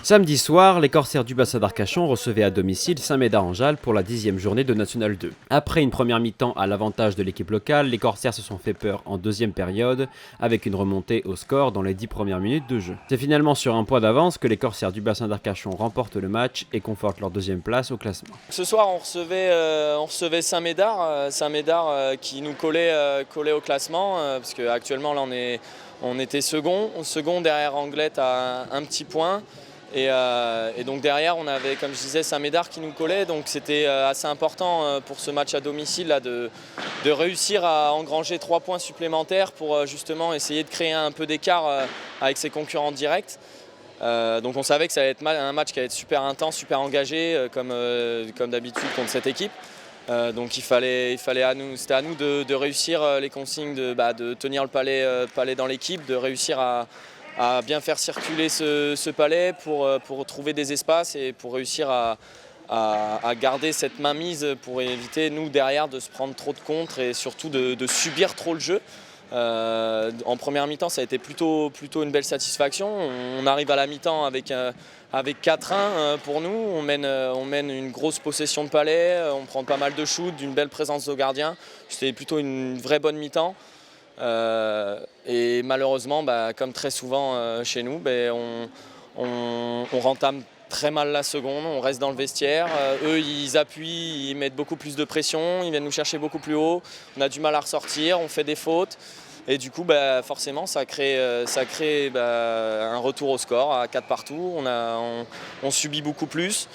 Samedi soir, les Corsaires du bassin d'Arcachon recevaient à domicile Saint-Médard-en-Jalles pour la 10e journée de National 2. Après une première mi-temps à l'avantage de l'équipe locale, les Corsaires se sont fait peur en deuxième période avec une remontée au score dans les 10 premières minutes de jeu. C'est finalement sur un point d'avance que les Corsaires du bassin d'Arcachon remportent le match et confortent leur deuxième place au classement. Ce soir, on recevait Saint-Médard qui nous collait au classement parce qu'actuellement là on était second derrière Anglet à un petit point. Et donc derrière, on avait, comme je disais, Saint-Médard qui nous collait. Donc c'était assez important pour ce match à domicile là, de réussir à engranger 3 points supplémentaires pour justement essayer de créer un peu d'écart avec ses concurrents directs. Donc on savait que ça allait être un match qui allait être super intense, super engagé, comme d'habitude contre cette équipe. Donc c'était à nous de réussir les consignes, de tenir le palais dans l'équipe, de réussir à bien faire circuler ce palais pour trouver des espaces et pour réussir à garder cette mainmise pour éviter, nous, derrière, de se prendre trop de contres et surtout de subir trop le jeu. En première mi-temps, ça a été plutôt une belle satisfaction. On arrive à la mi-temps avec 4-1 pour nous. On mène une grosse possession de palais, on prend pas mal de shoots, d'une belle présence au gardien. C'était plutôt une vraie bonne mi-temps. Et malheureusement, comme très souvent chez nous, on rentame très mal la seconde, on reste dans le vestiaire. Eux, ils appuient, ils mettent beaucoup plus de pression, ils viennent nous chercher beaucoup plus haut. On a du mal à ressortir, on fait des fautes. Et du coup, forcément, ça crée un retour au score à 4 partout. On subit beaucoup plus.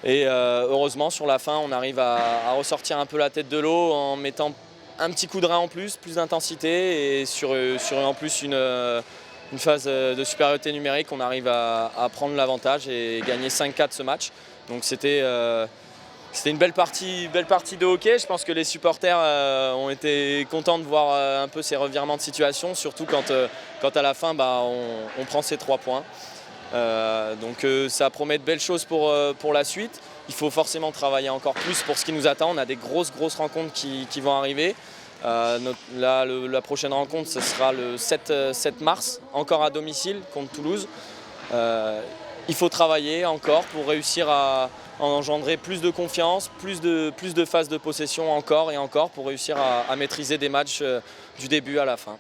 Et heureusement, sur la fin, on arrive à ressortir un peu la tête de l'eau en mettant un petit coup de rein en plus d'intensité et sur en plus une phase de supériorité numérique, on arrive à prendre l'avantage et gagner 5-4 ce match. Donc c'était une belle partie de hockey. Je pense que les supporters ont été contents de voir un peu ces revirements de situation, surtout quand à la fin on prend ces 3 points. Donc ça promet de belles choses pour la suite. Il faut forcément travailler encore plus pour ce qui nous attend. On a des grosses rencontres qui vont arriver. La prochaine rencontre, ce sera le 7 mars, encore à domicile contre Toulouse. Il faut travailler encore pour réussir à engendrer plus de confiance, plus de phases de possession encore et encore pour réussir à maîtriser des matchs du début à la fin.